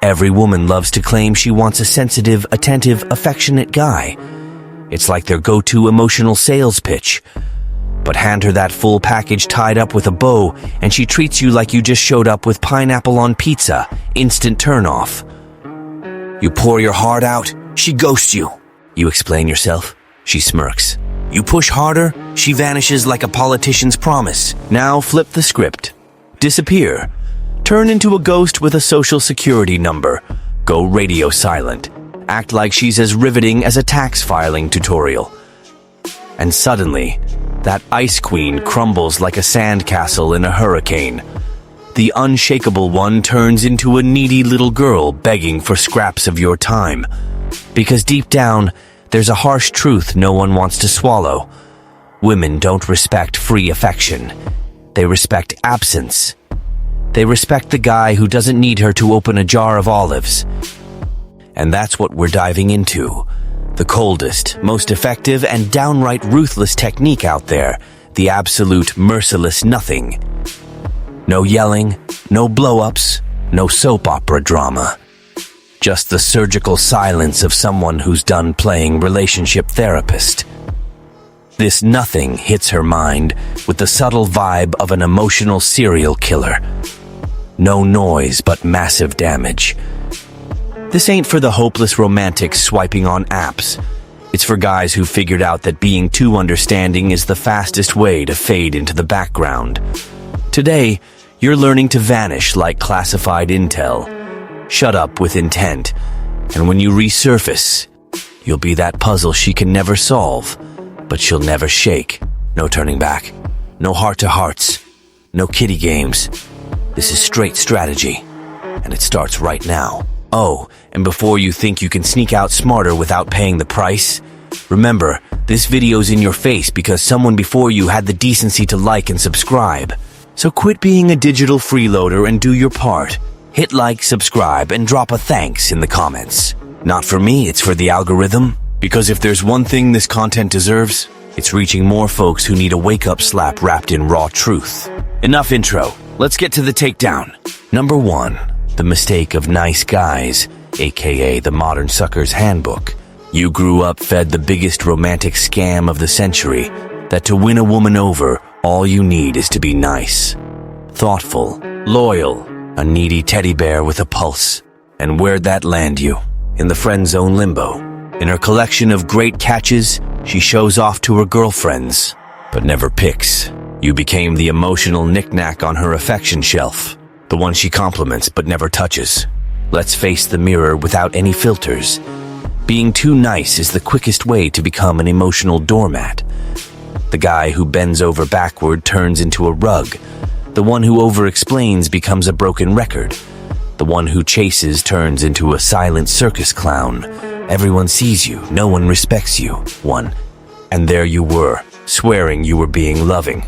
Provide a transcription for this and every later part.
Every woman loves to claim she wants a sensitive, attentive, affectionate guy. It's like their go-to emotional sales pitch. But hand her that full package tied up with a bow, and she treats you like you just showed up with pineapple on pizza. Instant turn-off. You pour your heart out, she ghosts you. You explain yourself, she smirks. You push harder, she vanishes like a politician's promise. Now flip the script. Disappear. Turn into a ghost with a social security number. Go radio silent. Act like she's as riveting as a tax filing tutorial. And suddenly, that ice queen crumbles like a sandcastle in a hurricane. The unshakable one turns into a needy little girl begging for scraps of your time. Because deep down, there's a harsh truth no one wants to swallow. Women don't respect free affection. They respect absence. They respect the guy who doesn't need her to open a jar of olives. And that's what we're diving into. The coldest, most effective, and downright ruthless technique out there. The absolute merciless nothing. No yelling, no blow-ups, no soap opera drama. Just the surgical silence of someone who's done playing relationship therapist. This nothing hits her mind with the subtle vibe of an emotional serial killer. No noise but massive damage. This ain't for the hopeless romantics swiping on apps. It's for guys who figured out that being too understanding is the fastest way to fade into the background. Today, you're learning to vanish like classified intel. Shut up with intent, and when you resurface, you'll be that puzzle she can never solve, but she'll never shake. No turning back. No heart-to-hearts. No kiddie games. This is straight strategy, and it starts right now. Oh, and before you think you can sneak out smarter without paying the price, remember, this video's in your face because someone before you had the decency to like and subscribe. So quit being a digital freeloader and do your part. Hit like, subscribe, and drop a thanks in the comments. Not for me, it's for the algorithm. Because if there's one thing this content deserves, it's reaching more folks who need a wake-up slap wrapped in raw truth. Enough intro. Let's get to the takedown. Number 1. The mistake of nice guys, aka the modern sucker's handbook. You grew up fed the biggest romantic scam of the century, that to win a woman over, all you need is to be nice. Thoughtful, loyal, a needy teddy bear with a pulse. And where'd that land you? In the friend zone limbo. In her collection of great catches, she shows off to her girlfriends, but never picks. You became the emotional knick-knack on her affection shelf. The one she compliments but never touches. Let's face the mirror without any filters. Being too nice is the quickest way to become an emotional doormat. The guy who bends over backward turns into a rug. The one who over-explains becomes a broken record. The one who chases turns into a silent circus clown. Everyone sees you, no one respects you. One. And there you were, swearing you were being loving.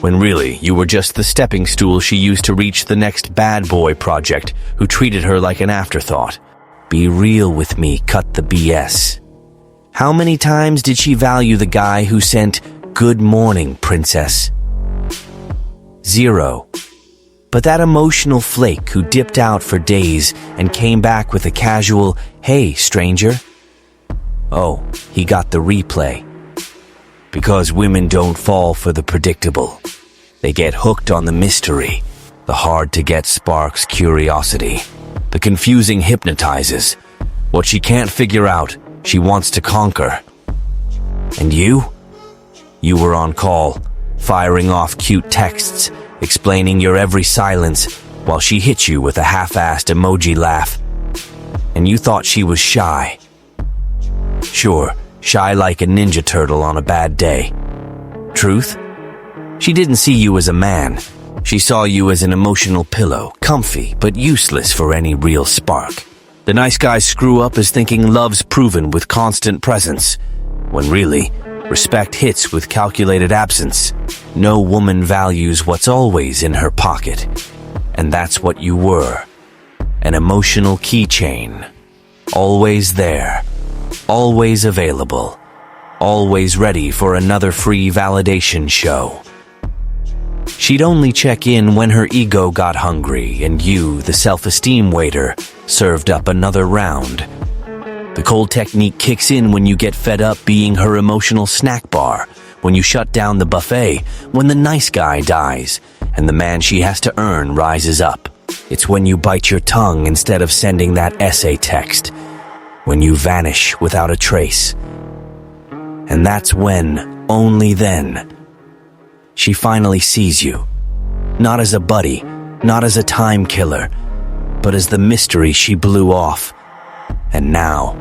When really, you were just the stepping stool she used to reach the next bad boy project who treated her like an afterthought. Be real with me, cut the BS. How many times did she value the guy who sent, "Good morning, princess"? 0. But that emotional flake who dipped out for days and came back with a casual, "Hey, stranger." Oh, he got the replay. Because women don't fall for the predictable. They get hooked on the mystery. The hard-to-get sparks curiosity. The confusing hypnotizes. What she can't figure out, she wants to conquer. And you? You were on call, firing off cute texts, explaining your every silence, while she hit you with a half-assed emoji laugh. And you thought she was shy. Sure, shy like a ninja turtle on a bad day. Truth? She didn't see you as a man. She saw you as an emotional pillow, comfy but useless for any real spark. The nice guys screw up as thinking love's proven with constant presence, when really, respect hits with calculated absence. No woman values what's always in her pocket. And that's what you were. An emotional keychain. Always there. Always available. Always ready for another free validation show. She'd only check in when her ego got hungry and you, the self-esteem waiter, served up another round. The cold technique kicks in when you get fed up being her emotional snack bar, when you shut down the buffet, when the nice guy dies, and the man she has to earn rises up. It's when you bite your tongue instead of sending that essay text, when you vanish without a trace. And that's when, only then, she finally sees you. Not as a buddy, not as a time killer, but as the mystery she blew off, and now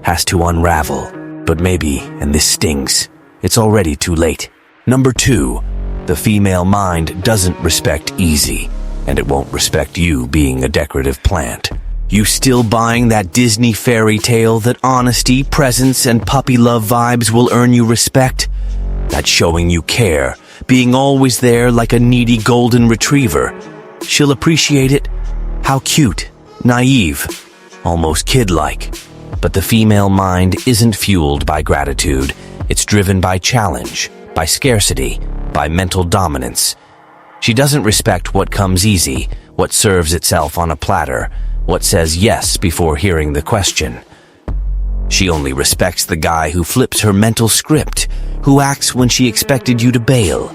has to unravel. But maybe, and this stings, it's already too late. Number 2, the female mind doesn't respect easy, and it won't respect you being a decorative plant. You still buying that Disney fairy tale that honesty, presence, and puppy love vibes will earn you respect? That's showing you care, being always there like a needy golden retriever. She'll appreciate it. How cute, naive, almost kid-like. But the female mind isn't fueled by gratitude. It's driven by challenge, by scarcity, by mental dominance. She doesn't respect what comes easy, what serves itself on a platter, what says yes before hearing the question. She only respects the guy who flips her mental script, who acts when she expected you to bail,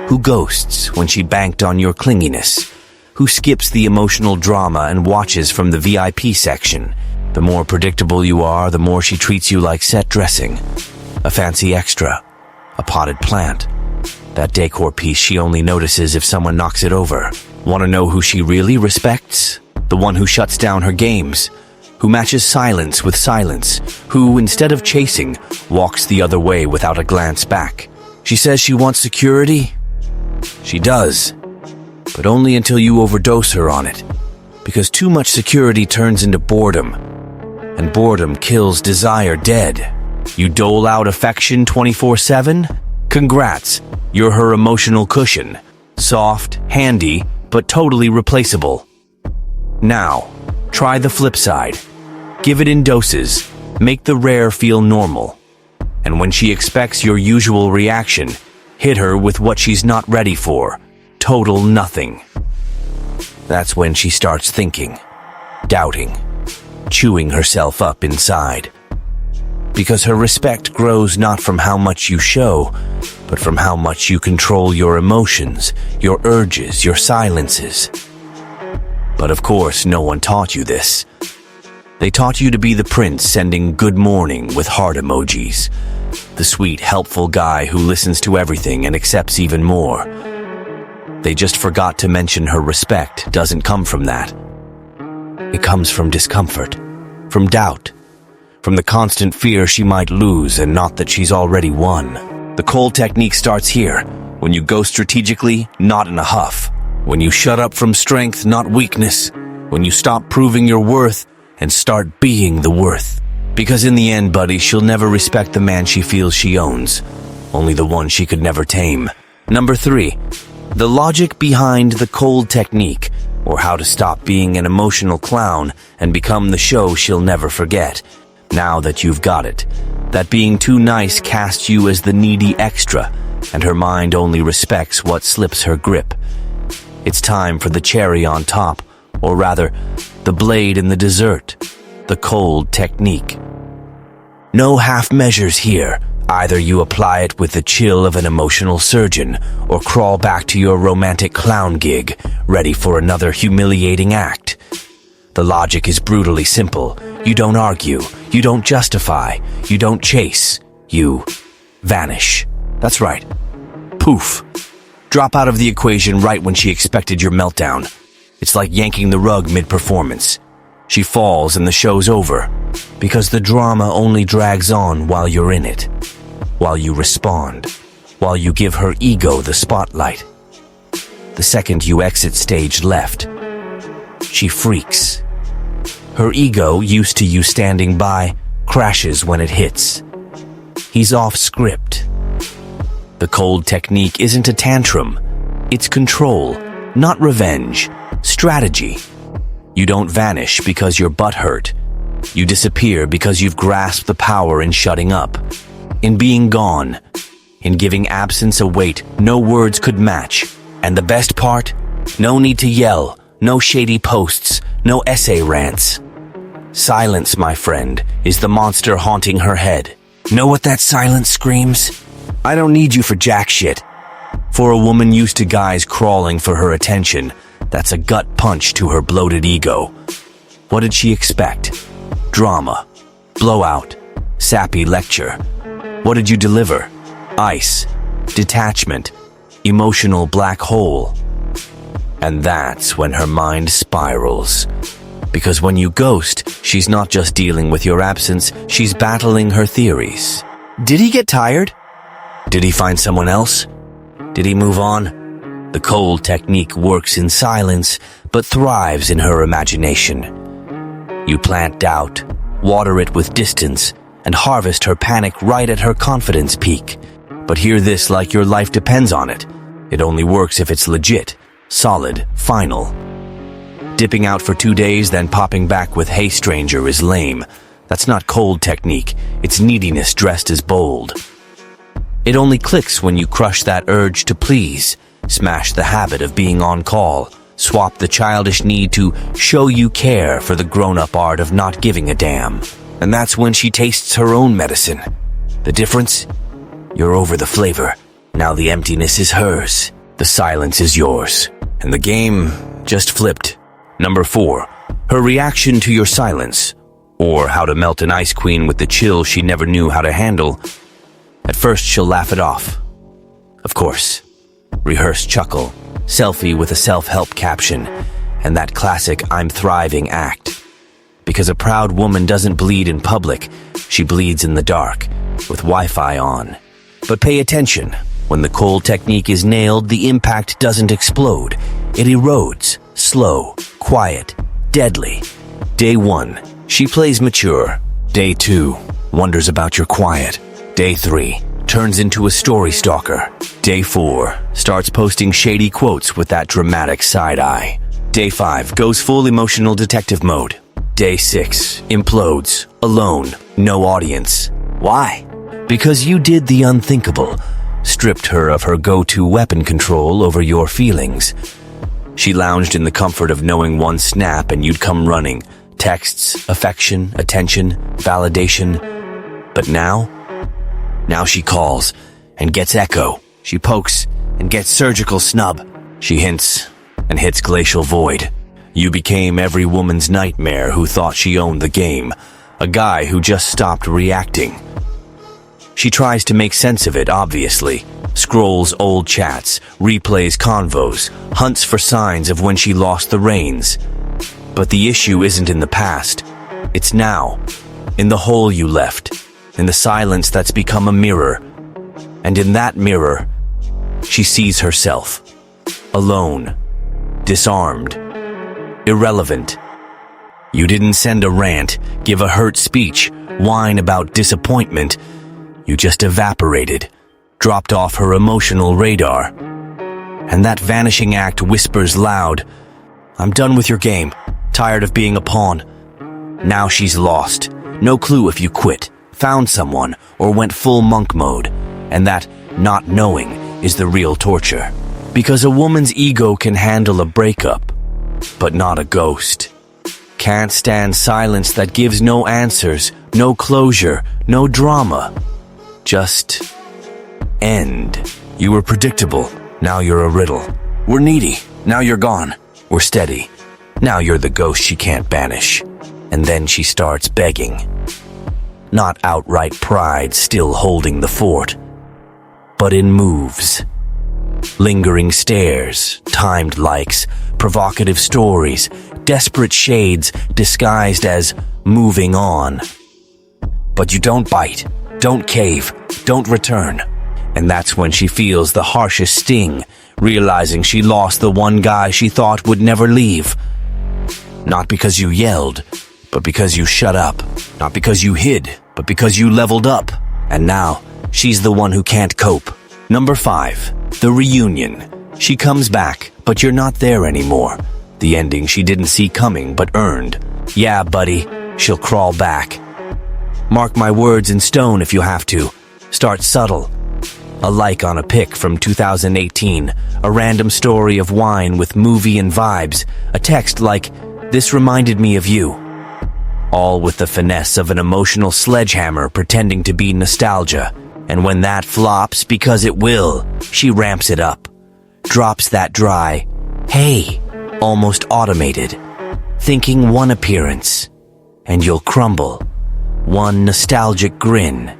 who ghosts when she banked on your clinginess, who skips the emotional drama and watches from the VIP section. The more predictable you are, the more she treats you like set dressing, a fancy extra, a potted plant, that decor piece she only notices if someone knocks it over. Want to know who she really respects? The one who shuts down her games, who matches silence with silence, who, instead of chasing, walks the other way without a glance back. She says she wants security. She does, but only until you overdose her on it, because too much security turns into boredom, and boredom kills desire dead. You dole out affection 24/7? Congrats, you're her emotional cushion. Soft, handy, but totally replaceable. Now, try the flip side. Give it in doses. Make the rare feel normal. And when she expects your usual reaction, hit her with what she's not ready for. Total nothing. That's when she starts thinking, doubting, chewing herself up inside. Because her respect grows not from how much you show, but from how much you control your emotions, your urges, your silences. But of course, no one taught you this. They taught you to be the prince sending good morning with heart emojis. The sweet, helpful guy who listens to everything and accepts even more. They just forgot to mention her respect doesn't come from that. It comes from discomfort, from doubt, from the constant fear she might lose and not that she's already won. The cold technique starts here, when you go strategically, not in a huff. When you shut up from strength, not weakness. When you stop proving your worth and start being the worth. Because in the end, buddy, she'll never respect the man she feels she owns. Only the one she could never tame. Number 3, the logic behind the cold technique, or how to stop being an emotional clown and become the show she'll never forget. Now that you've got it, that being too nice casts you as the needy extra, and her mind only respects what slips her grip. It's time for the cherry on top, or rather, the blade in the dessert, the cold technique. No half measures here. Either you apply it with the chill of an emotional surgeon, or crawl back to your romantic clown gig, ready for another humiliating act. The logic is brutally simple. You don't argue, you don't justify, you don't chase, you vanish. That's right. Poof. Drop out of the equation right when she expected your meltdown. It's like yanking the rug mid-performance. She falls and the show's over, because the drama only drags on while you're in it, while you respond, while you give her ego the spotlight. The second you exit stage left, she freaks. Her ego, used to you standing by, crashes when it hits. He's off script. The cold technique isn't a tantrum. It's control, not revenge. Strategy. You don't vanish because your butt hurt. You disappear because you've grasped the power in shutting up, in being gone, in giving absence a weight no words could match, And the best part? No need to yell, no shady posts, no essay rants. Silence, my friend, is the monster haunting her head. Know what that silence screams? I don't need you for jack shit. For a woman used to guys crawling for her attention, that's a gut punch to her bloated ego. What did she expect? Drama, blowout, sappy lecture. What did you deliver? Ice, detachment, emotional black hole. And that's when her mind spirals. Because when you ghost, she's not just dealing with your absence, she's battling her theories. Did he get tired? Did he find someone else? Did he move on? The cold technique works in silence, but thrives in her imagination. You plant doubt, water it with distance, and harvest her panic right at her confidence peak. But hear this like your life depends on it. It only works if it's legit, solid, final. Dipping out for 2 days, then popping back with "Hey stranger" is lame. That's not cold technique, it's neediness dressed as bold. It only clicks when you crush that urge to please, smash the habit of being on call, swap the childish need to show you care for the grown-up art of not giving a damn. And that's when she tastes her own medicine. The difference? You're over the flavor. Now the emptiness is hers. The silence is yours. And the game just flipped. Number 4, her reaction to your silence, or how to melt an ice queen with the chill she never knew how to handle. At first, she'll laugh it off. Of course. Rehearsed chuckle, selfie with a self-help caption, and that classic "I'm thriving" act. Because a proud woman doesn't bleed in public, she bleeds in the dark, with Wi-Fi on. But pay attention. When the cold technique is nailed, the impact doesn't explode. It erodes, slow, quiet, deadly. Day 1, she plays mature. Day 2, wonders about your quiet. Day 3, turns into a story stalker. Day 4, starts posting shady quotes with that dramatic side eye. Day 5, goes full emotional detective mode. Day 6, implodes, alone, no audience. Why? Because you did the unthinkable. Stripped her of her go-to weapon control over your feelings. She lounged in the comfort of knowing one snap and you'd come running. Texts, affection, attention, validation. But now she calls and gets echo. She pokes and gets surgical snub. She hints and hits glacial void. You became every woman's nightmare who thought she owned the game. A guy who just stopped reacting. She tries to make sense of it, obviously. Scrolls old chats, replays convos, hunts for signs of when she lost the reins. But the issue isn't in the past. It's now. In the hole you left. In the silence that's become a mirror. And in that mirror, she sees herself. Alone. Disarmed. Irrelevant. You didn't send a rant, give a hurt speech, whine about disappointment. You just evaporated, dropped off her emotional radar. And that vanishing act whispers loud, "I'm done with your game, tired of being a pawn." Now she's lost. No clue if you quit, found someone, or went full monk mode. And that not knowing is the real torture. Because a woman's ego can handle a breakup, but not a ghost. Can't stand silence that gives no answers, no closure, no drama. Just end. You were predictable, now you're a riddle. We're needy, now you're gone. We're steady, now you're the ghost she can't banish. And then she starts begging. Not outright pride still holding the fort, but in moves. Lingering stares, timed likes, provocative stories, desperate shades disguised as moving on. But you don't bite. Don't cave, don't return. And that's when she feels the harshest sting, realizing she lost the one guy she thought would never leave. Not because you yelled, but because you shut up. Not because you hid, but because you leveled up. And now, she's the one who can't cope. Number 5, the reunion. She comes back, but you're not there anymore. The ending she didn't see coming, but earned. Yeah, buddy, she'll crawl back. Mark my words in stone if you have to. Start subtle. A like on a pic from 2018, a random story of wine with movie and vibes, a text like, "This reminded me of you." All with the finesse of an emotional sledgehammer pretending to be nostalgia. And when that flops, because it will, she ramps it up. Drops that dry, "Hey," almost automated. Thinking one appearance, and you'll crumble. One nostalgic grin,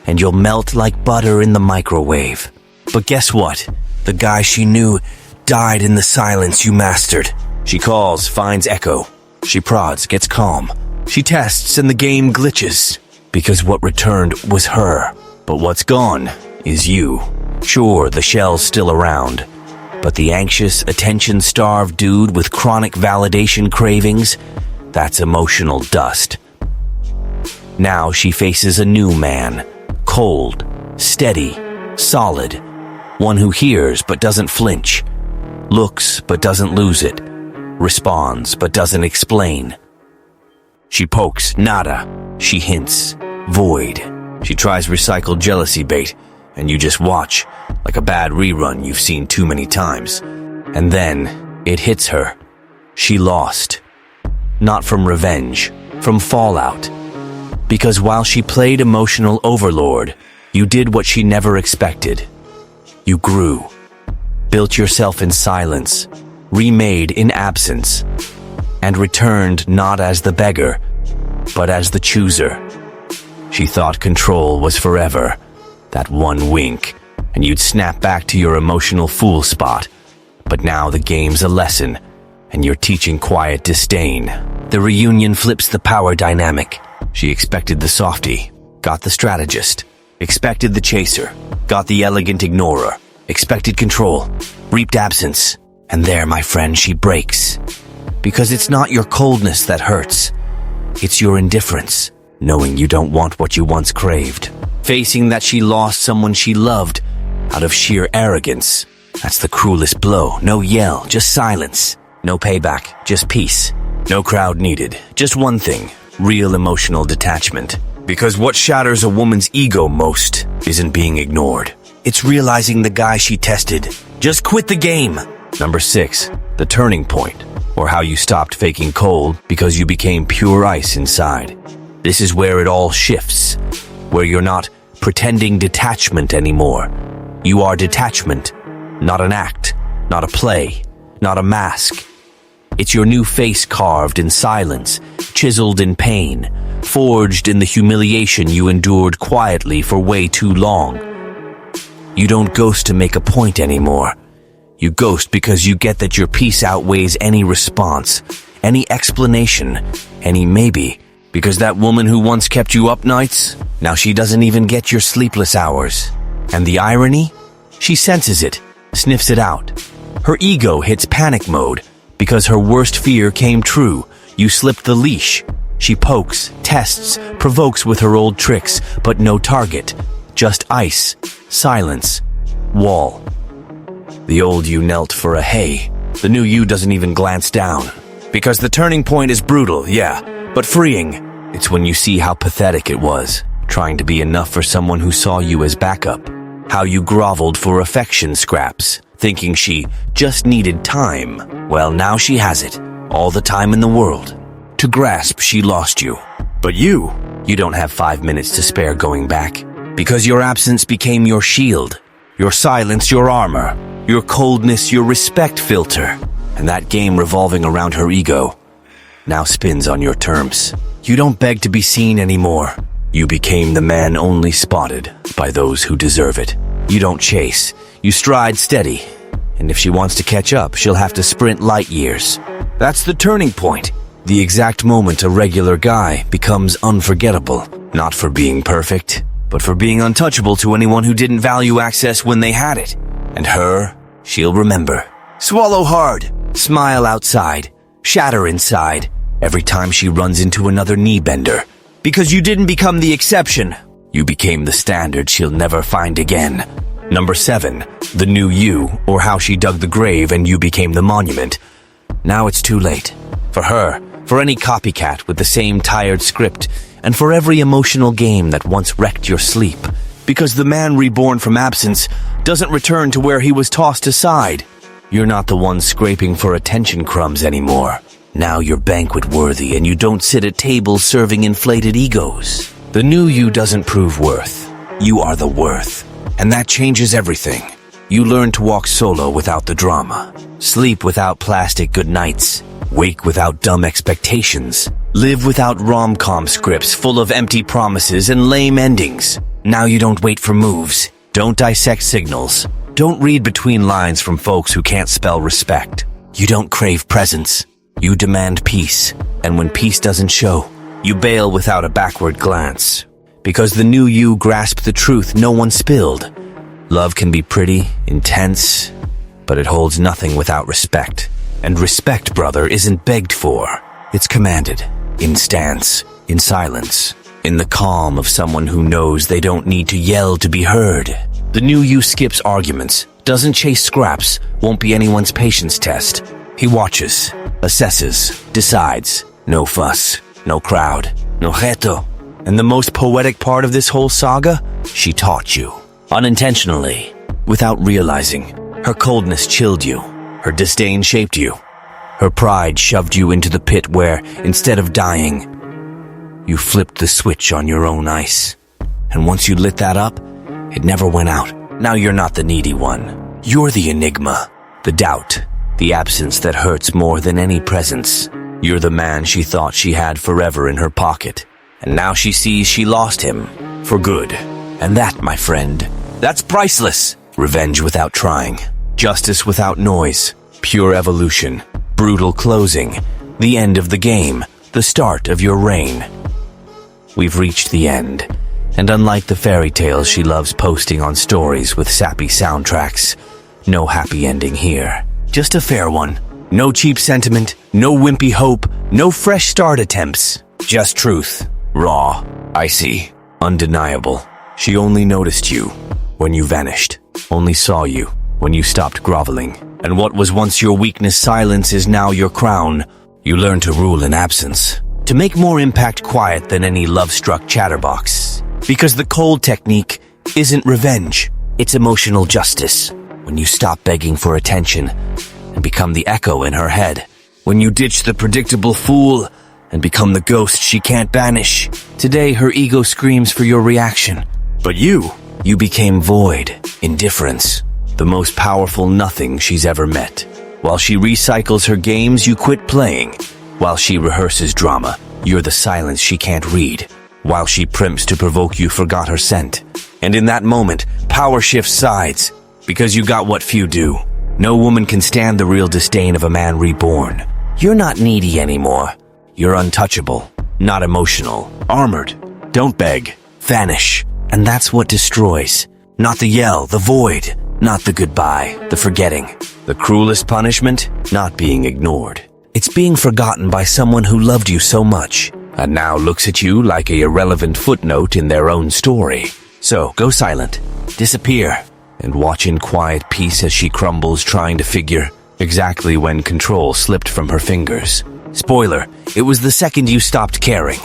and you'll melt like butter in the microwave. But guess what? The guy she knew died in the silence you mastered. She calls, finds echo. She prods, gets calm. She tests, and the game glitches. Because what returned was her. But what's gone is you. Sure, the shell's still around. But the anxious, attention-starved dude with chronic validation cravings, that's emotional dust. Now she faces a new man. Cold, steady, solid. One who hears but doesn't flinch. Looks but doesn't lose it. Responds but doesn't explain. She pokes, nada. She hints, void. She tries recycled jealousy bait, and you just watch, like a bad rerun you've seen too many times. And then, it hits her. She lost. Not from revenge, from fallout. Because while she played emotional overlord, you did what she never expected. You grew. Built yourself in silence, remade in absence, and returned not as the beggar, but as the chooser. She thought control was forever, that one wink, and you'd snap back to your emotional fool spot. But now the game's a lesson, and you're teaching quiet disdain. The reunion flips the power dynamic. She expected the softie, got the strategist. Expected the chaser, got the elegant ignorer. Expected control, reaped absence. And there, my friend, she breaks. Because it's not your coldness that hurts. It's your indifference, knowing you don't want what you once craved. Facing that she lost someone she loved out of sheer arrogance. That's the cruelest blow. No yell, just silence. No payback, just peace. No crowd needed, just one thing. Real emotional detachment. Because what shatters a woman's ego most isn't being ignored. It's realizing the guy she tested just quit the game. Number 6, the turning point, or how you stopped faking cold because you became pure ice inside. This is where it all shifts, where you're not pretending detachment anymore. You are detachment, not an act, not a play, not a mask. It's your new face carved in silence, chiseled in pain, forged in the humiliation you endured quietly for way too long. You don't ghost to make a point anymore. You ghost because you get that your peace outweighs any response, any explanation, any maybe. Because that woman who once kept you up nights, now she doesn't even get your sleepless hours. And the irony? She senses it, sniffs it out. Her ego hits panic mode because her worst fear came true. You slipped the leash. She pokes, tests, provokes with her old tricks, but no target. Just ice, silence, wall. The old you knelt for a hey. The new you doesn't even glance down. Because the turning point is brutal, yeah, but freeing. It's when you see how pathetic it was, trying to be enough for someone who saw you as backup. How you groveled for affection scraps, thinking she just needed time. Well, now she has it, all the time in the world. To grasp she lost you. But you don't have 5 minutes to spare going back. Because your absence became your shield, your silence your armor, your coldness your respect filter. And that game revolving around her ego now spins on your terms. You don't beg to be seen anymore. You became the man only spotted by those who deserve it. You don't chase, you stride steady. And if she wants to catch up, she'll have to sprint light years. That's the turning point. The exact moment a regular guy becomes unforgettable. Not for being perfect, but for being untouchable to anyone who didn't value access when they had it. And her, she'll remember. Swallow hard, smile outside, shatter inside, every time she runs into another knee bender. Because you didn't become the exception. You became the standard she'll never find again. Number 7, the new you, or how she dug the grave and you became the monument. Now it's too late. For her, for any copycat with the same tired script, and for every emotional game that once wrecked your sleep. Because the man reborn from absence doesn't return to where he was tossed aside. You're not the one scraping for attention crumbs anymore. Now you're banquet worthy and you don't sit at tables serving inflated egos. The new you doesn't prove worth. You are the worth. And that changes everything. You learn to walk solo without the drama. Sleep without plastic goodnights. Wake without dumb expectations. Live without rom-com scripts full of empty promises and lame endings. Now you don't wait for moves. Don't dissect signals. Don't read between lines from folks who can't spell respect. You don't crave presence. You demand peace. And when peace doesn't show, you bail without a backward glance. Because the new you grasped the truth no one spilled. Love can be pretty, intense, but it holds nothing without respect. And respect, brother, isn't begged for. It's commanded. In stance. In silence. In the calm of someone who knows they don't need to yell to be heard. The new you skips arguments, doesn't chase scraps, won't be anyone's patience test. He watches, assesses, decides. No fuss, no crowd, no reto. And the most poetic part of this whole saga? She taught you. Unintentionally. Without realizing. Her coldness chilled you. Her disdain shaped you. Her pride shoved you into the pit where, instead of dying, you flipped the switch on your own ice. And once you lit that up, it never went out. Now you're not the needy one. You're the enigma. The doubt. The absence that hurts more than any presence. You're the man she thought she had forever in her pocket. And now she sees she lost him. For good. And that, my friend, that's priceless. Revenge without trying. Justice without noise. Pure evolution. Brutal closing. The end of the game. The start of your reign. We've reached the end. And unlike the fairy tales she loves posting on stories with sappy soundtracks, no happy ending here. Just a fair one. No cheap sentiment, no wimpy hope, no fresh start attempts. Just truth. Raw. Icy. Undeniable. She only noticed you when you vanished. Only saw you when you stopped groveling. And what was once your weakness, silence, is now your crown. You learn to rule in absence. To make more impact quiet than any love-struck chatterbox. Because the cold technique isn't revenge. It's emotional justice. When you stop begging for attention and become the echo in her head. When you ditch the predictable fool and become the ghost she can't banish. Today, her ego screams for your reaction. But you became void, indifference, the most powerful nothing she's ever met. While she recycles her games, you quit playing. While she rehearses drama, you're the silence she can't read. While she primps to provoke, you forgot her scent. And in that moment, power shifts sides, because you got what few do. No woman can stand the real disdain of a man reborn. You're not needy anymore. You're untouchable, not emotional, armored. Don't beg, vanish. And that's what destroys. Not the yell, the void. Not the goodbye, the forgetting. The cruelest punishment? Not being ignored. It's being forgotten by someone who loved you so much, and now looks at you like a irrelevant footnote in their own story. So, go silent, disappear, and watch in quiet peace as she crumbles, trying to figure exactly when control slipped from her fingers. Spoiler, it was the second you stopped caring.